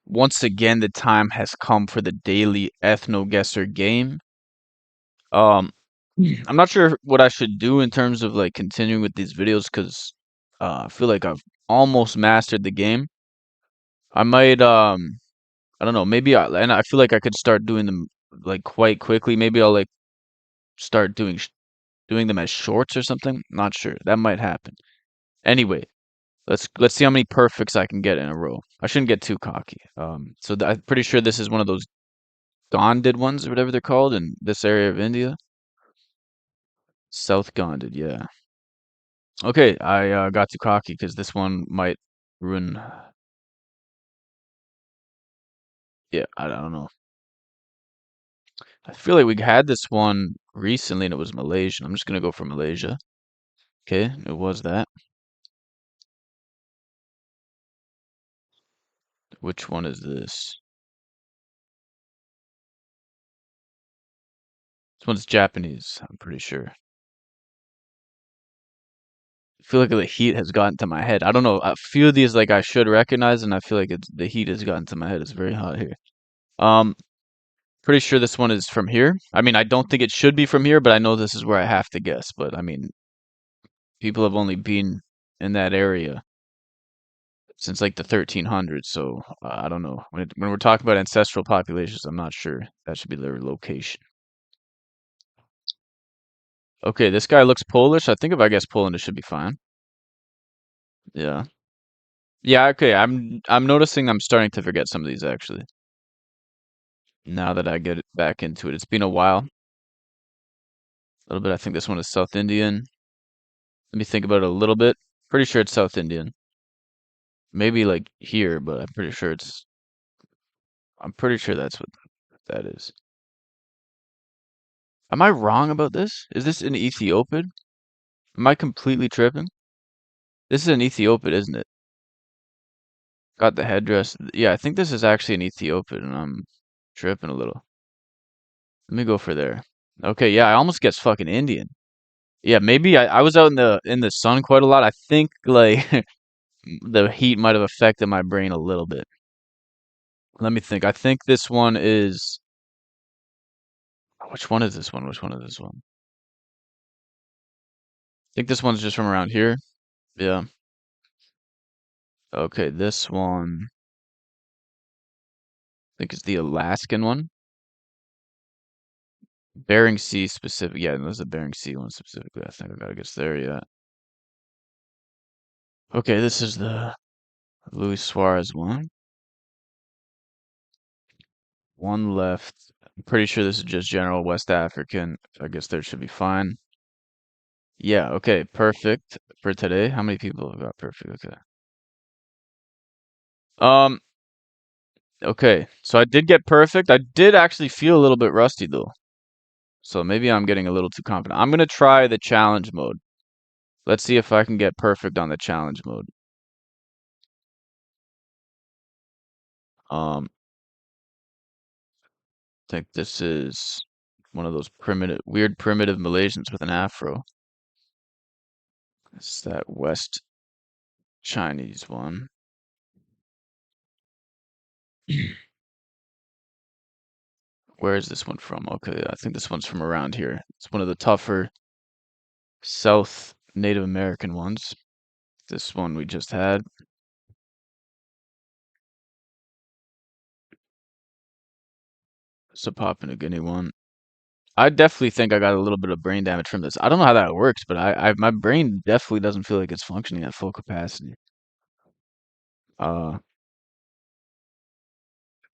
Once again, the time has come for the daily Ethno Guessr game. Um, I'm not sure what I should do in terms of like continuing with these videos because I feel like I've almost mastered the game. I might I don't know, and I feel like I could start doing them like quite quickly. Maybe I'll like start doing them as shorts or something. Not sure. That might happen. Anyway, let's see how many perfects I can get in a row. I shouldn't get too cocky. I'm pretty sure this is one of those Gonded ones or whatever they're called in this area of India. South Gonded, yeah. Okay, I got too cocky because this one might ruin. Yeah, I don't know. I feel like we had this one recently and it was Malaysian. I'm just gonna go for Malaysia. Okay, it was that. Which one is this? This one's Japanese, I'm pretty sure. I feel like the heat has gotten to my head. I don't know. A few of these like I should recognize, and I feel like the heat has gotten to my head. It's very hot here. Um, Pretty sure this one is from here. I mean, I don't think it should be from here, but I know this is where I have to guess. But I mean, people have only been in that area since like the 1300s, so I don't know. When we're talking about ancestral populations, I'm not sure that should be their location. Okay, this guy looks Polish. I think if I guess Poland, it should be fine. Yeah. Yeah, okay. I'm noticing I'm starting to forget some of these actually. Now that I get it back into it. It's been a while. A little bit. I think this one is South Indian. Let me think about it a little bit. Pretty sure it's South Indian. Maybe like here, but I'm pretty sure that's what that is. Am I wrong about this? Is this an Ethiopian? Am I completely tripping? This is an Ethiopian, isn't it? Got the headdress. Yeah, I think this is actually an Ethiopian, and I'm tripping a little. Let me go for there. Okay, yeah, I almost guessed fucking Indian. Yeah, maybe I was out in the sun quite a lot. I think like the heat might have affected my brain a little bit. Let me think. I think this one is which one is this one? Which one is this one? I think this one's just from around here. Yeah. Okay, this one I think it's the Alaskan one. Bering Sea specific. Yeah, there's a Bering Sea one specifically. I think I gotta guess there. Yeah. Okay, this is the Luis Suarez one. One left. I'm pretty sure this is just general West African. I guess there should be fine. Yeah, okay, perfect for today. How many people have got perfect? Okay. Um, okay. So I did get perfect. I did actually feel a little bit rusty though. So maybe I'm getting a little too confident. I'm gonna try the challenge mode. Let's see if I can get perfect on the challenge mode. I think this is one of those weird primitive Malaysians with an afro. It's that West Chinese one. Where is this one from? Okay, I think this one's from around here. It's one of the tougher South Native American ones. This one we just had. It's a Papua New Guinea one. I definitely think I got a little bit of brain damage from this. I don't know how that works, but my brain definitely doesn't feel like it's functioning at full capacity. I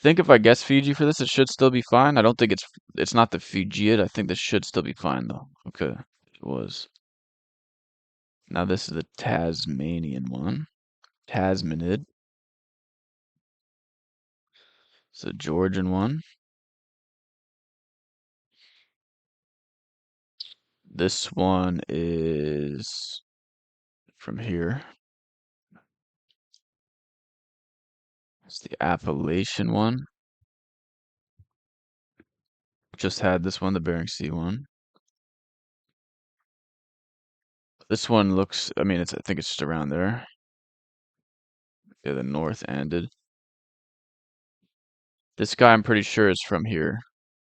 think if I guess Fiji for this, it should still be fine. I don't think it's not the Fijian. I think this should still be fine though. Okay, it was. Now this is the Tasmanian one. Tasmanid. It's a Georgian one. This one is from here. It's the Appalachian one. Just had this one, the Bering Sea one. This one looks, I mean, I think it's just around there. Yeah, the North ended. This guy I'm pretty sure is from here.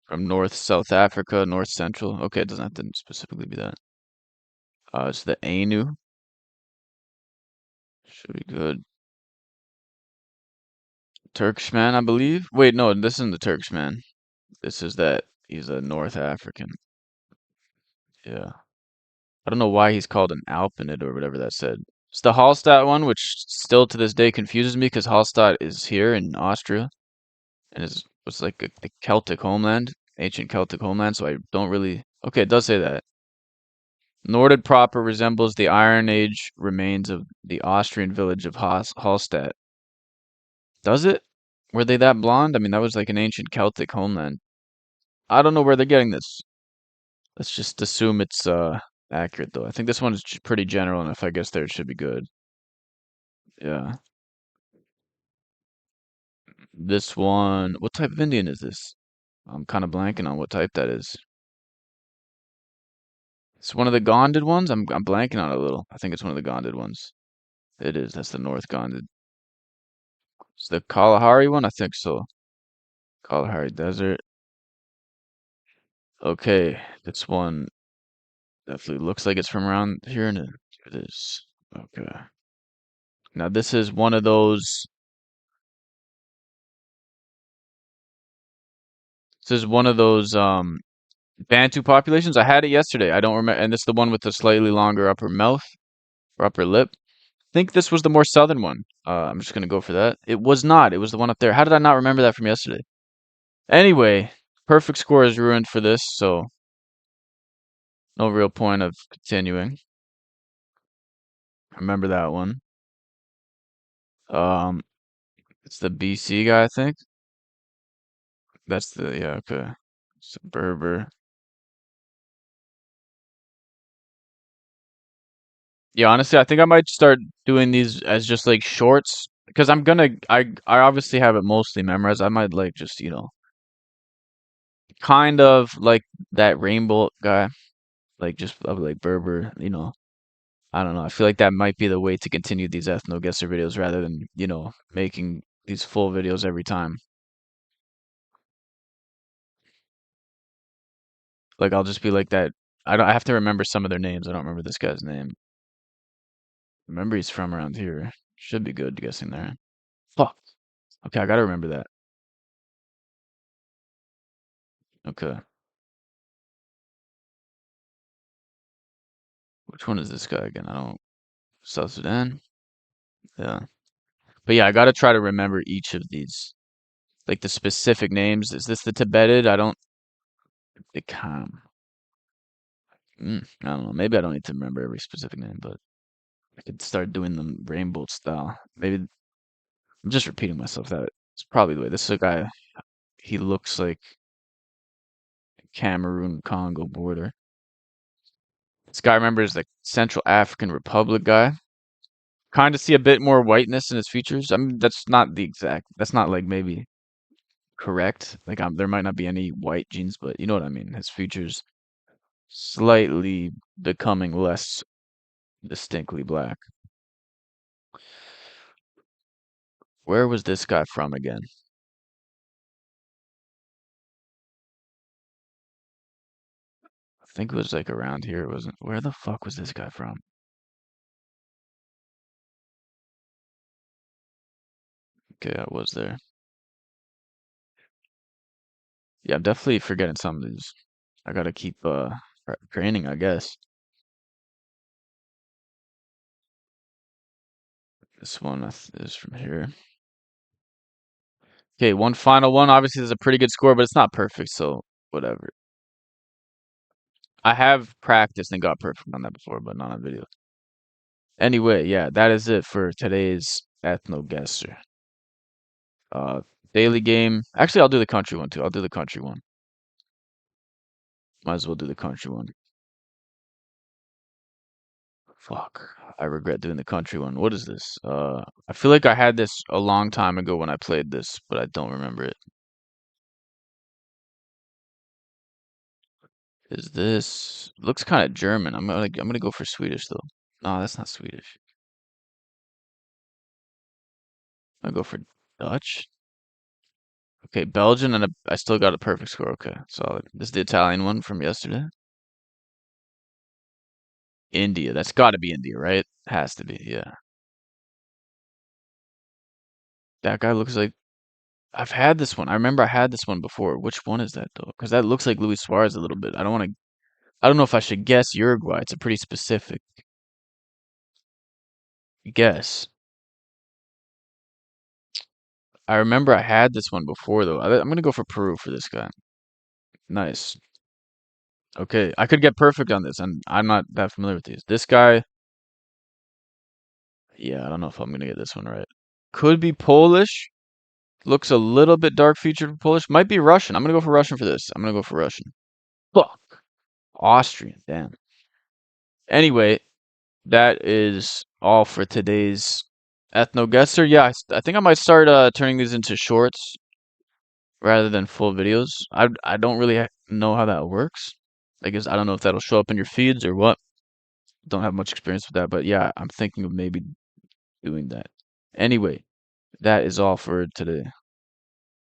From North South Africa, North Central. Okay, it doesn't have to specifically be that. It's the Ainu. Should be good. Turkish man, I believe. Wait, no, this isn't the Turkish man. This is that he's a North African. Yeah. I don't know why he's called an Alpinid or whatever that said. It's the Hallstatt one, which still to this day confuses me because Hallstatt is here in Austria and is was like a Celtic homeland, ancient Celtic homeland. So I don't really. Okay, it does say that. Norded proper resembles the Iron Age remains of the Austrian village of Hallstatt. Does it? Were they that blonde? I mean, that was like an ancient Celtic homeland. I don't know where they're getting this. Let's just assume it's accurate though. I think this one is pretty general enough. I guess there it should be good. Yeah. This one, what type of Indian is this? I'm kind of blanking on what type that is. It's one of the Gonded ones. I'm blanking on it a little. I think it's one of the Gonded ones. It is. That's the North Gonded. It's the Kalahari one. I think so. Kalahari Desert. Okay, this one definitely looks like it's from around here, and it is. Okay. Now this is one of those. This is one of those Bantu populations. I had it yesterday. I don't remember, and it's the one with the slightly longer upper mouth or upper lip. I think this was the more southern one. I'm just gonna go for that. It was not. It was the one up there. How did I not remember that from yesterday? Anyway, perfect score is ruined for this, so no real point of continuing. Remember that one. Um, it's the BC guy, I think. That's the yeah, okay. It's a Berber. Yeah, honestly, I think I might start doing these as just like shorts because I obviously have it mostly memorized. I might like just, kind of like that rainbow guy, like just of like Berber, I don't know. I feel like that might be the way to continue these ethno guesser videos rather than, making these full videos every time. Like I'll just be like that. I have to remember some of their names. I don't remember this guy's name. Remember he's from around here. Should be good guessing there. Fuck. Okay, I gotta remember that. Okay. Which one is this guy again? I don't South Sudan? Yeah. But yeah, I gotta try to remember each of these. Like the specific names. Is this the Tibeted? I don't the Kham. I don't know. Maybe I don't need to remember every specific name, but I could start doing them rainbow style. Maybe I'm just repeating myself. That it's probably the way. This is a guy. He looks like Cameroon Congo border. This guy, remember, is the Central African Republic guy. Kind of see a bit more whiteness in his features. I mean, that's not the exact. That's not like maybe correct. Like there might not be any white genes, but you know what I mean. His features slightly becoming less distinctly black. Where was this guy from again? I think it was like around here. It wasn't. Where the fuck was this guy from? Okay, I was there. Yeah, I'm definitely forgetting some of these. I gotta keep training, I guess. This one is from here. Okay, one final one. Obviously, there's a pretty good score, but it's not perfect, so whatever. I have practiced and got perfect on that before, but not on video. Anyway, yeah, that is it for today's Ethno Guessr. Uh, daily game. Actually, I'll do the country one too. I'll do the country one. Might as well do the country one. Fuck. I regret doing the country one. What is this? I feel like I had this a long time ago when I played this, but I don't remember it. Is this looks kind of German. I'm gonna go for Swedish though. No, that's not Swedish. I'm gonna go for Dutch. Okay, Belgian, and I still got a perfect score. Okay, solid. This is the Italian one from yesterday. India. That's got to be India, right? Has to be. Yeah. That guy looks like I've had this one. I remember I had this one before. Which one is that though? Because that looks like Luis Suarez a little bit. I don't want to. I don't know if I should guess Uruguay. It's a pretty specific guess. I remember I had this one before though. I'm gonna go for Peru for this guy. Nice. Okay, I could get perfect on this, and I'm not that familiar with these. This guy, yeah, I don't know if I'm gonna get this one right. Could be Polish. Looks a little bit dark featured for Polish. Might be Russian. I'm gonna go for Russian for this. I'm gonna go for Russian. Fuck. Austrian. Damn. Anyway, that is all for today's Ethno Guessr. Yeah, I think I might start turning these into shorts rather than full videos. I don't really know how that works. I guess I don't know if that'll show up in your feeds or what. Don't have much experience with that, but yeah, I'm thinking of maybe doing that. Anyway, that is all for today.